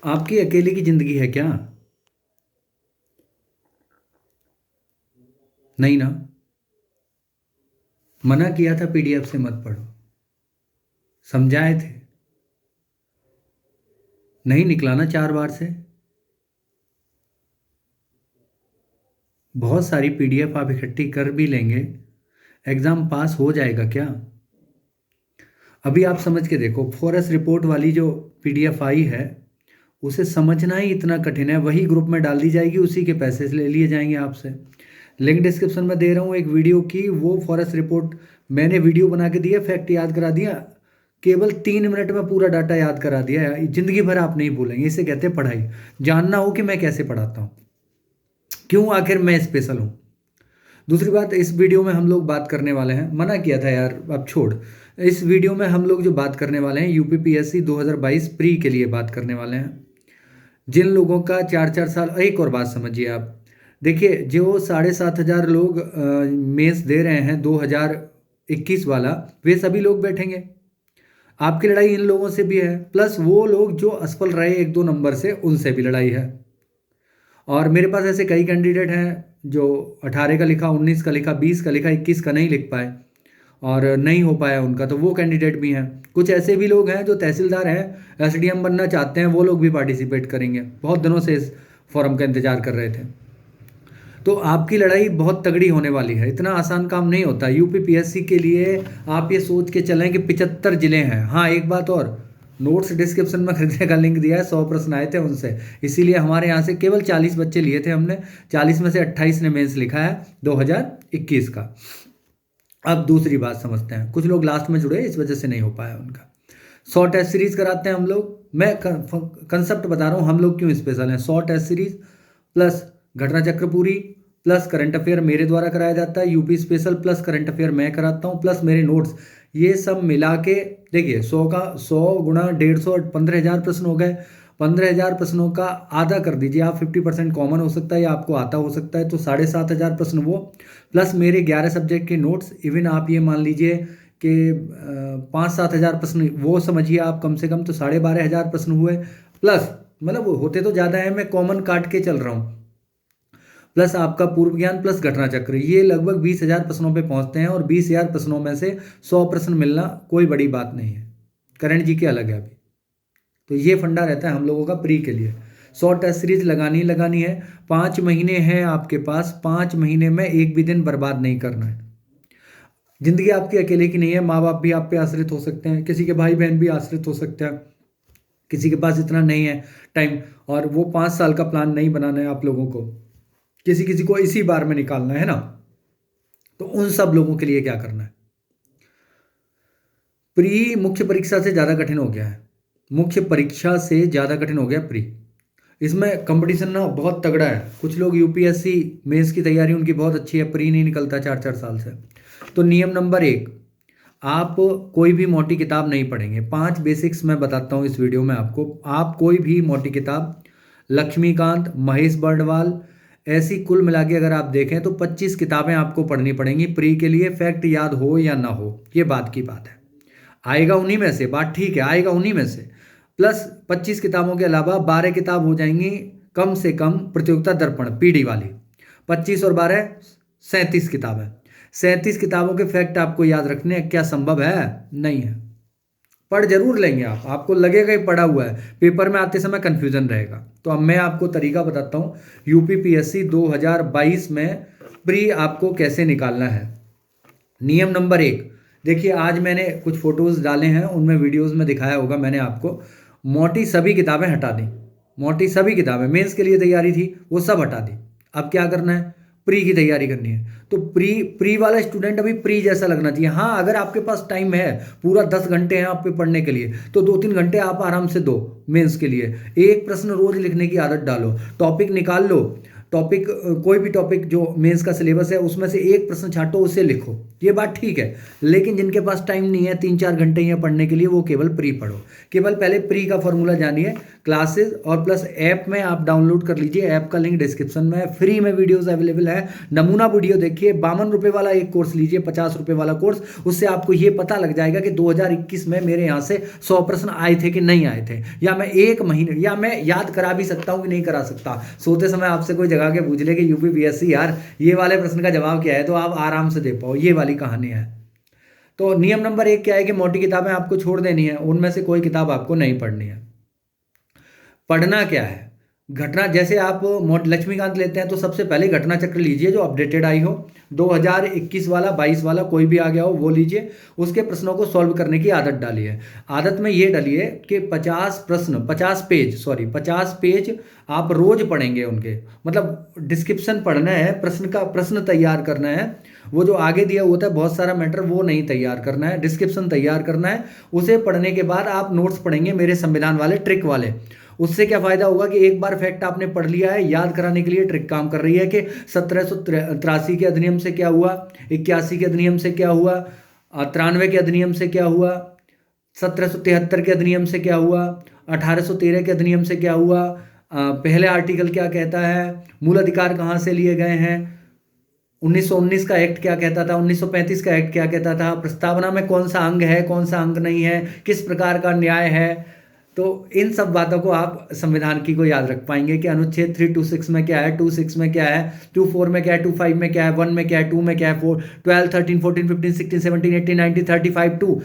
आपकी अकेले की जिंदगी है क्या? नहीं ना। मना किया था पीडीएफ से मत पढ़ो, समझाए थे, नहीं निकला ना 4 बार से। बहुत सारी पीडीएफ आप इकट्ठी कर भी लेंगे, एग्जाम पास हो जाएगा क्या? अभी आप समझ के देखो, फॉरेस्ट रिपोर्ट वाली जो पीडीएफ आई है उसे समझना ही इतना कठिन है, वही ग्रुप में डाल दी जाएगी, उसी के पैसे ले लिए जाएंगे आपसे। लिंक डिस्क्रिप्शन में दे रहा हूँ एक वीडियो की, वो फॉरेस्ट रिपोर्ट मैंने वीडियो बना के दिया, फैक्ट याद करा दिया, केवल 3 मिनट में पूरा डाटा याद करा दिया है। जिंदगी भर आप नहीं भूलेंगे, इसे कहते हैं पढ़ाई। जानना हो कि मैं कैसे पढ़ाता हूँ, क्यों आखिर मैं स्पेशल हूँ। दूसरी बात, इस वीडियो में हम लोग बात करने वाले हैं, मना किया था यार अब छोड़। इस वीडियो में हम लोग जो बात करने वाले हैं यूपीपीएससी 2022 प्री के लिए बात करने वाले हैं। जिन लोगों का 4-4 साल, एक और बात समझिए आप, देखिए जो 7,500 लोग मेंस दे रहे हैं 2021 वाला, वे सभी लोग बैठेंगे। आपकी लड़ाई इन लोगों से भी है, प्लस वो लोग जो असफल रहे 1-2 नंबर से, उनसे भी लड़ाई है। और मेरे पास ऐसे कई कैंडिडेट हैं जो 18 का लिखा, 19 का लिखा, 20 का लिखा, 21 का नहीं लिख पाए और नहीं हो पाया उनका, तो वो कैंडिडेट भी हैं। कुछ ऐसे भी लोग हैं जो तहसीलदार हैं, एसडीएम बनना चाहते हैं, वो लोग भी पार्टिसिपेट करेंगे, बहुत दिनों से इस फॉरम का इंतजार कर रहे थे। तो आपकी लड़ाई बहुत तगड़ी होने वाली है, इतना आसान काम नहीं होता यूपीपीएससी के लिए। आप ये सोच के चलें कि 75 जिले हैं। हाँ, एक बात और, नोट्स डिस्क्रिप्शन में खरीदने का लिंक दिया है, 100 प्रश्न आए थे उनसे, इसीलिए हमारे यहाँ से केवल 40 बच्चे लिए थे हमने, 40 में से 28 ने मेंस लिखा है 2021 का। अब दूसरी बात समझते हैं, कुछ लोग लास्ट में जुड़े, इस वजह से नहीं हो पाया उनका। 100 टेस्ट सीरीज कराते हैं हम लोग, मैं कंसेप्ट बता रहा हूँ हम लोग क्यों स्पेशल हैं। 100 टेस्ट सीरीज प्लस घटना चक्र पूरी प्लस करंट अफेयर मेरे द्वारा कराया जाता है, UP special plus current affair मैं कराता हूँ, प्लस मेरे नोट्स, ये सब मिला के देखिए 100 का 100 गुणा 150, 15,000 प्रश्न हो गए। 15,000 प्रश्नों का आधा कर दीजिए आप, 50% कॉमन हो सकता है या आपको आता हो सकता है, तो 7,500 प्रश्न वो, प्लस मेरे 11 सब्जेक्ट के नोट्स। इवन आप ये मान लीजिए कि 5-7 हज़ार प्रश्न वो समझिए आप, कम से कम तो 12,500 प्रश्न हुए, प्लस मतलब होते तो ज़्यादा है, मैं कॉमन काट के चल रहा हूँ, प्लस आपका पूर्व ज्ञान प्लस घटना चक्र, ये लगभग 20,000 प्रश्नों पे पहुंचते हैं। और 20,000 प्रश्नों में से 100 प्रश्न मिलना कोई बड़ी बात नहीं है। करण जी के अलग है अभी, तो ये फंडा रहता है हम लोगों का प्री के लिए। 100 टेस्ट सीरीज लगानी है, 5 महीने हैं आपके पास, 5 महीने में एक भी दिन बर्बाद नहीं करना है। जिंदगी आपकी अकेले की नहीं है, माँ बाप भी आप पे आश्रित हो सकते हैं, किसी के भाई बहन भी आश्रित हो सकते हैं, किसी के पास इतना नहीं है टाइम, और वो 5 साल का प्लान नहीं बनाना है आप लोगों को, किसी किसी को इसी बार में निकालना है ना। तो उन सब लोगों के लिए क्या करना है, प्री मुख्य परीक्षा से ज़्यादा कठिन हो गया है, मुख्य परीक्षा से ज़्यादा कठिन हो गया प्री। इसमें कंपटीशन ना बहुत तगड़ा है, कुछ लोग यूपीएससी मेंस की तैयारी उनकी बहुत अच्छी है, प्री नहीं निकलता 4-4 साल से। तो नियम नंबर 1, आप कोई भी मोटी किताब नहीं पढ़ेंगे। 5 बेसिक्स मैं बताता हूँ इस वीडियो में आपको। आप कोई भी मोटी किताब, लक्ष्मीकांत, महेश बर्डवाल, ऐसी कुल मिला के अगर आप देखें तो 25 किताबें आपको पढ़नी पड़ेंगी प्री के लिए, फैक्ट याद हो या ना हो, ये बात की बात है। आएगा उन्हीं में से, बात ठीक है, आएगा उन्हीं में से। प्लस 25 किताबों के अलावा 12 किताब हो जाएंगी कम से कम प्रतियोगिता दर्पण पीडी वाली, 25 और 12 37 किताबें। 37 किताबों के फैक्ट आपको याद रखने हैं, क्या संभव है? नहीं है। पढ़ जरूर लेंगे आप, आपको लगेगा ही पढ़ा हुआ है, पेपर में आते समय कंफ्यूजन रहेगा। तो अब मैं आपको तरीका बताता हूँ यूपीपीएससी 2022 में प्री आपको कैसे निकालना है। नियम नंबर 1, देखिए आज मैंने कुछ फोटोज डाले हैं, उनमें वीडियोस में दिखाया होगा मैंने आपको, मोटी सभी किताबें हटा दी, मोटी सभी किताबें मेंस के लिए तैयारी थी वो सब हटा दी। अब क्या करना है, प्री की तैयारी करनी है। तो प्री प्री वाला स्टूडेंट अभी प्री जैसा लगना चाहिए। हाँ, अगर आपके पास टाइम है, पूरा 10 घंटे हैं आप पे पढ़ने के लिए, तो 2-3 घंटे आप आराम से दो मेंस के लिए। एक प्रश्न रोज लिखने की आदत डालो, टॉपिक निकाल लो, टॉपिक, कोई भी टॉपिक जो मेंस का सिलेबस है उसमें से एक प्रश्न छांटो, उसे लिखो, ये बात ठीक है। लेकिन जिनके पास टाइम नहीं है 3-4 घंटे यहाँ पढ़ने के लिए, वो केवल प्री पढ़ो। केवल पहले प्री का फॉर्मूला जानिए, क्लासेस और प्लस ऐप में आप डाउनलोड कर लीजिए, ऐप का लिंक डिस्क्रिप्शन में, फ्री में वीडियोस अवेलेबल है। नमूना वीडियो देखिए, 52 रुपये वाला एक कोर्स लीजिए, 50 रुपये वाला कोर्स, उससे आपको ये पता लग जाएगा कि 2021 में मेरे यहाँ से 100 प्रश्न आए थे कि नहीं आए थे, या मैं एक महीने, या मैं याद करा भी सकता हूँ कि नहीं करा सकता। सोते समय आपसे कोई जगह के पूछ ले कि यूपीपीएससी यार ये वाले प्रश्न का जवाब क्या है, तो आप आराम से दे पाओ, ये वाली कहानी है। तो नियम नंबर 1 क्या है कि मोटी किताबें आपको छोड़ देनी है, उनमें से कोई किताब आपको नहीं पढ़नी है। पढ़ना क्या है, घटना, जैसे आप लक्ष्मीकांत लेते हैं तो सबसे पहले घटना चक्र लीजिए जो अपडेटेड आई हो, 2021 वाला, 22 वाला, कोई भी आ गया हो वो लीजिए। उसके प्रश्नों को सॉल्व करने की आदत डालिए। आदत में ये डालिए कि 50 पेज आप रोज पढ़ेंगे उनके, मतलब डिस्क्रिप्शन पढ़ना है, प्रश्न तैयार करना है, वो जो आगे दिया होता है बहुत सारा मैटर वो नहीं तैयार करना है, डिस्क्रिप्शन तैयार करना है। उसे पढ़ने के बाद आप नोट्स पढ़ेंगे मेरे संविधान वाले, ट्रिक वाले। उससे क्या फायदा होगा कि एक बार फैक्ट आपने पढ़ लिया है, याद कराने के लिए ट्रिक काम कर रही है कि 1783 के अधिनियम से क्या हुआ, 81 के अधिनियम से क्या हुआ, 93 के अधिनियम से क्या हुआ, 1773 के अधिनियम से क्या हुआ, 1813 के अधिनियम से क्या हुआ, पहले आर्टिकल क्या कहता है, मूल अधिकार कहाँ से लिए गए हैं, 1919 का एक्ट क्या कहता था, 1935 का एक्ट क्या कहता था, प्रस्तावना में कौन सा अंग है, कौन सा अंग नहीं है, किस प्रकार का न्याय है। तो इन सब बातों को आप संविधान की को याद रख पाएंगे कि अनुच्छेद 326 में क्या है, 26 में क्या है, 24 में क्या है, 25 में क्या है, 1 में क्या है, 2 में क्या है, 4, 12, 13, 14, 15, 16, 17, 18, 19, 35, 2,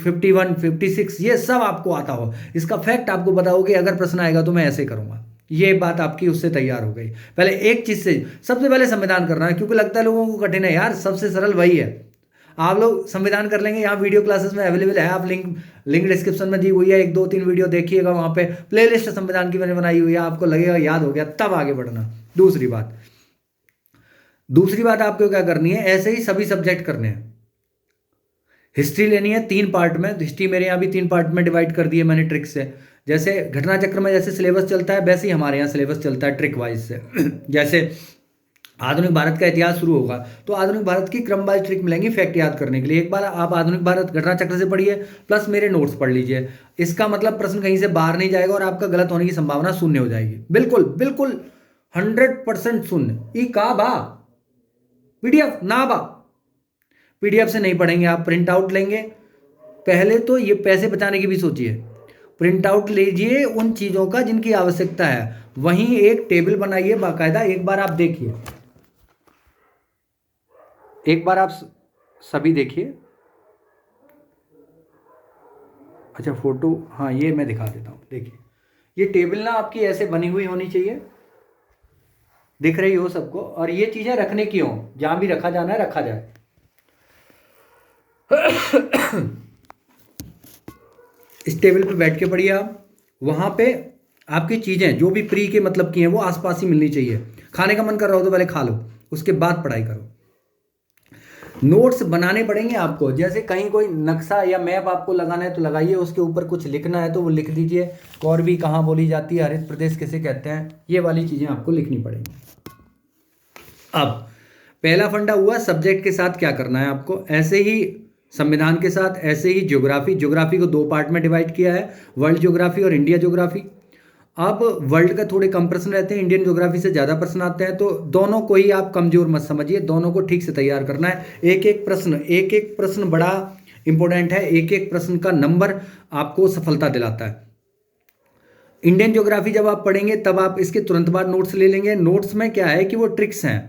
51, 56, ये सब आपको आता हो। इसका फैक्ट आपको पता हो कि अगर प्रश्न आएगा तो मैं ऐसे करूंगा, ये बात आपकी उससे तैयार हो गई। पहले एक चीज से सबसे पहले संविधान करना है, क्योंकि लगता है लोगों को कठिन है यार, सबसे सरल वही है। आप लोग संविधान कर लेंगे, यहाँ वीडियो क्लासेस में अवेलेबल है, आप लिंक डिस्क्रिप्शन में दी हुई है, 1-2-3 वीडियो देखिएगा, वहाँ पे प्लेलिस्ट संविधान की मैंने बनाई हुई है, आपको लगेगा याद हो गया, तब आगे बढ़ना। दूसरी बात आपको क्या करनी है, ऐसे ही सभी सब्जेक्ट करने हैं। हिस्ट्री लेनी है 3 पार्ट में, हिस्ट्री मेरे यहाँ भी 3 पार्ट में डिवाइड कर दी है मैंने ट्रिक से। जैसे घटना चक्र में जैसे सिलेबस चलता है वैसे ही हमारे यहाँ सिलेबस चलता है ट्रिक वाइज से। जैसे आधुनिक भारत का इतिहास शुरू होगा तो आधुनिक भारत की क्रम वाइज ट्रिक मिलेंगी फैक्ट याद करने के लिए। एक बार आप आधुनिक भारत घटना चक्र से पढ़िए प्लस मेरे नोट्स पढ़ लीजिए, इसका मतलब प्रश्न कहीं से बाहर नहीं जाएगा और आपका गलत होने की संभावना शून्य हो जाएगी। बिल्कुल बिल्कुल 100% शून्य। ई का बा पीडीएफ ना बा, पीडीएफ से नहीं पढ़ेंगे आप, प्रिंट आउट लेंगे। पहले तो ये पैसे बचाने की भी सोचिए, प्रिंट आउट लीजिए उन चीज़ों का जिनकी आवश्यकता है, वहीं एक टेबल बनाइए बाकायदा। एक बार आप देखिए, एक बार आप सभी देखिए। अच्छा फोटो, हाँ ये मैं दिखा देता हूँ। देखिए ये टेबल ना आपकी ऐसे बनी हुई होनी चाहिए, दिख रही हो सबको, और ये चीज़ें रखने की हो, जहाँ भी रखा जाना है रखा जाए। इस टेबल पे बैठ के पढ़िए आप, वहाँ पे आपकी चीज़ें जो भी प्री के मतलब की हैं वो आसपास ही मिलनी चाहिए। खाने का मन कर रहा हो तो पहले खा लो, उसके बाद पढ़ाई करो। नोट्स बनाने पड़ेंगे आपको, जैसे कहीं कोई नक्शा या मैप आपको लगाना है तो लगाइए, उसके ऊपर कुछ लिखना है तो वो लिख दीजिए। कौरवी कहाँ बोली जाती है, हरित प्रदेश किसे कहते हैं, ये वाली चीज़ें आपको लिखनी पड़ेंगी। अब पहला फंडा हुआ सब्जेक्ट के साथ क्या करना है आपको, ऐसे ही संविधान के साथ, ऐसे ही ज्योग्राफी को 2 पार्ट में डिवाइड किया है, वर्ल्ड ज्योग्राफी और इंडिया ज्योग्राफी। अब वर्ल्ड का थोड़े कम प्रश्न रहते हैं, इंडियन ज्योग्राफी से ज़्यादा प्रश्न आते हैं, तो दोनों को ही आप कमजोर मत समझिए, दोनों को ठीक से तैयार करना है। एक एक प्रश्न बड़ा इंपॉर्टेंट है, एक एक प्रश्न का नंबर आपको सफलता दिलाता है। इंडियन ज्योग्राफी जब आप पढ़ेंगे तब आप इसके तुरंत बाद नोट्स ले लेंगे। नोट्स में क्या है कि वो ट्रिक्स हैं,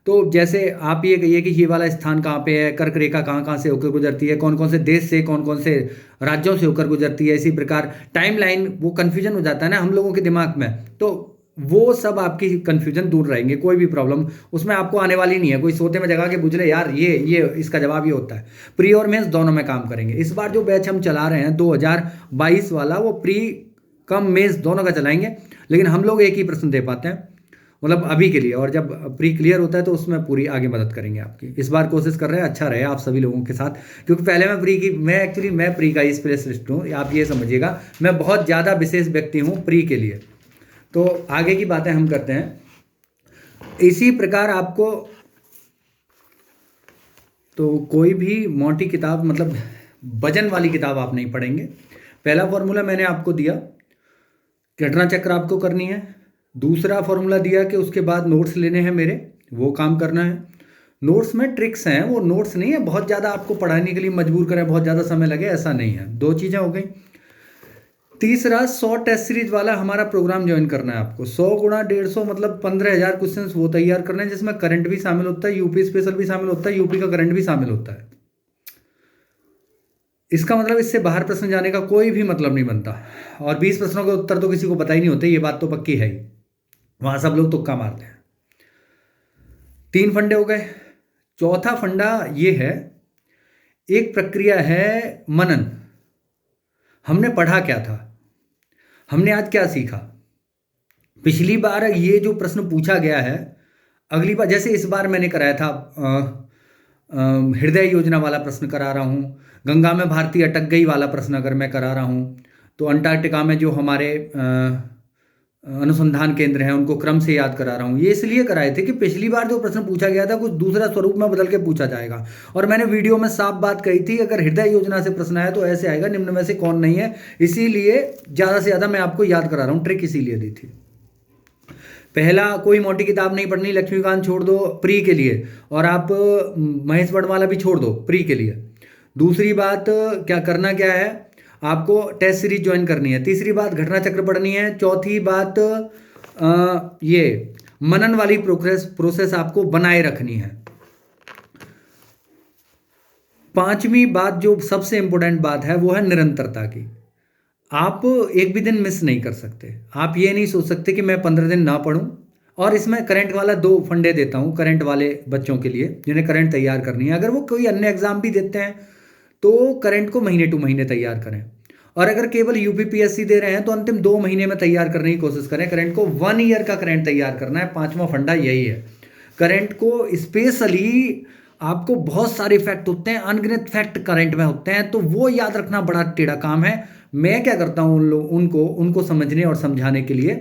तो जैसे आप ये कहिए कि ये वाला स्थान कहाँ पे है, कर्क रेखा कहाँ कहाँ से होकर गुजरती है, कौन कौन से देश से, कौन कौन से राज्यों से होकर गुजरती है, इसी प्रकार टाइमलाइन, वो कन्फ्यूजन हो जाता है ना हम लोगों के दिमाग में, तो वो सब आपकी कन्फ्यूजन दूर रहेंगे, कोई भी प्रॉब्लम उसमें आपको आने वाली नहीं है। कोई सोते में जगा के पूछ ले यार ये इसका जवाब ये होता है। प्री और मेंस दोनों में काम करेंगे। इस बार जो बैच हम चला रहे हैं 2022 वाला, वो प्री कम मेंस दोनों का चलाएंगे, लेकिन हम लोग एक ही प्रश्न दे पाते हैं, मतलब अभी के लिए, और जब प्री क्लियर होता है तो उसमें पूरी आगे मदद करेंगे आपकी। इस बार कोशिश कर रहे हैं अच्छा रहे आप सभी लोगों के साथ, क्योंकि पहले मैं प्री का ही स्पेशलिस्ट हूँ, आप ये समझिएगा, मैं बहुत ज़्यादा विशेष व्यक्ति हूँ प्री के लिए। तो आगे की बातें हम करते हैं। इसी प्रकार आपको तो कोई भी मोटी किताब मतलब वजन वाली किताब आप नहीं पढ़ेंगे। पहला फॉर्मूला मैंने आपको दिया, घटना चक्र आपको करनी है। दूसरा फॉर्मूला दिया कि उसके बाद नोट्स लेने हैं मेरे, वो काम करना है। नोट्स में ट्रिक्स हैं, वो नोट्स नहीं है बहुत ज़्यादा आपको पढ़ाने के लिए मजबूर करें, बहुत ज़्यादा समय लगे, ऐसा नहीं है। दो चीज़ें हो गई। तीसरा 100 टेस्ट सीरीज वाला हमारा प्रोग्राम ज्वाइन करना है आपको। 100 गुणा 150 मतलब 15,000 क्वेश्चन वो तैयार करना है, जिसमें करंट भी शामिल होता है, यूपी स्पेशल भी शामिल होता है, यूपी का करंट भी शामिल होता है। इसका मतलब इससे बाहर प्रश्न जाने का कोई भी मतलब नहीं बनता। और 20 प्रश्नों के उत्तर तो किसी को पता ही नहीं होते, ये बात तो पक्की है ही, वहां सब लोग तुक्का मारते हैं। 3 फंडे हो गए। चौथा फंडा ये है, एक प्रक्रिया है मनन। हमने पढ़ा क्या था, हमने आज क्या सीखा। पिछली बार ये जो प्रश्न पूछा गया है, अगली बार जैसे इस बार मैंने कराया था हृदय योजना वाला प्रश्न करा रहा हूँ, गंगा में भारतीय अटक गई वाला प्रश्न अगर मैं करा रहा हूँ, तो अंटार्कटिका में जो हमारे अनुसंधान केंद्र हैं उनको क्रम से याद करा रहा हूँ। ये इसलिए कराए थे कि पिछली बार जो प्रश्न पूछा गया था कुछ दूसरा स्वरूप में बदल के पूछा जाएगा, और मैंने वीडियो में साफ बात कही थी, अगर हृदय योजना से प्रश्न आया तो ऐसे आएगा, निम्न में से कौन नहीं है। इसीलिए ज़्यादा से ज़्यादा मैं आपको याद करा रहा हूँ, ट्रिक इसीलिए दी थी। पहला, कोई मोटी किताब नहीं पढ़नी, लक्ष्मीकांत छोड़ दो प्री के लिए, और आप महेश वर्मा भी छोड़ दो प्री के लिए। दूसरी बात, क्या करना क्या है, आपको टेस्ट सीरीज ज्वाइन करनी है। तीसरी बात, घटना चक्र पढ़नी है। चौथी बात, ये मनन वाली प्रोसेस आपको बनाए रखनी है। पांचवी बात जो सबसे इंपॉर्टेंट बात है वो है निरंतरता की। आप एक भी दिन मिस नहीं कर सकते। आप ये नहीं सोच सकते कि मैं 15 दिन ना पढूं। और इसमें करंट वाला 2 फंडे देता हूं करंट वाले बच्चों के लिए जिन्हें करंट तैयार करनी है। अगर वो कोई अन्य एग्जाम भी देते हैं तो करंट को महीने टू महीने तैयार करें, और अगर केवल यूपीपीएससी दे रहे हैं तो अंतिम 2 महीने में तैयार करने की कोशिश करें। करंट को 1 ईयर का करंट तैयार करना है। पांचवा फंडा यही है। करंट को स्पेशली आपको बहुत सारे फैक्ट होते हैं, अनगिनत फैक्ट करंट में होते हैं, तो वो याद रखना बड़ा टेढ़ा काम है। मैं क्या करता हूँ, उनको समझने और समझाने के लिए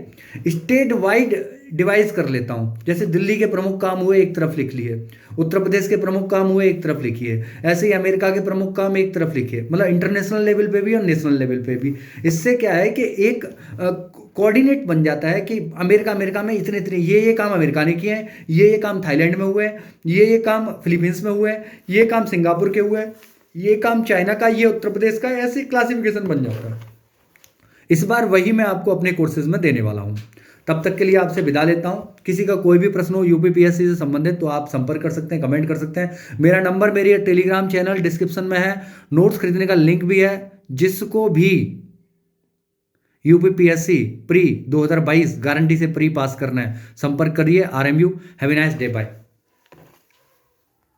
स्टेट वाइड डिवाइस कर लेता हूँ। जैसे दिल्ली के प्रमुख काम हुए एक तरफ लिख लिए, उत्तर प्रदेश के प्रमुख काम हुए एक तरफ लिखिए, ऐसे ही अमेरिका के प्रमुख काम एक तरफ लिखिए, मतलब इंटरनेशनल लेवल पे भी और नेशनल लेवल पे भी। इससे क्या है कि एक कोऑर्डिनेट बन जाता है कि अमेरिका में इतने इतने ये काम अमेरिका ने किए हैं, ये काम थाईलैंड में हुए हैं, ये काम फिलीपींस में हुए हैं, ये काम सिंगापुर के हुए हैं, ये काम चाइना का, ये उत्तर प्रदेश का, ऐसी क्लासिफिकेशन बन जाता है। इस बार वही मैं आपको अपने कोर्सेज में देने वाला हूं। तब तक के लिए आपसे विदा लेता हूं। किसी का कोई भी प्रश्न हो यूपीपीएससी से संबंधित तो आप संपर्क कर सकते हैं, कमेंट कर सकते हैं। मेरा नंबर मेरी टेलीग्राम चैनल डिस्क्रिप्शन में है, नोट्स खरीदने का लिंक भी है। जिसको भी यूपीपीएससी प्री 2022 गारंटी से प्री पास करना है, संपर्क करिए। RMU। Have a nice day, bye.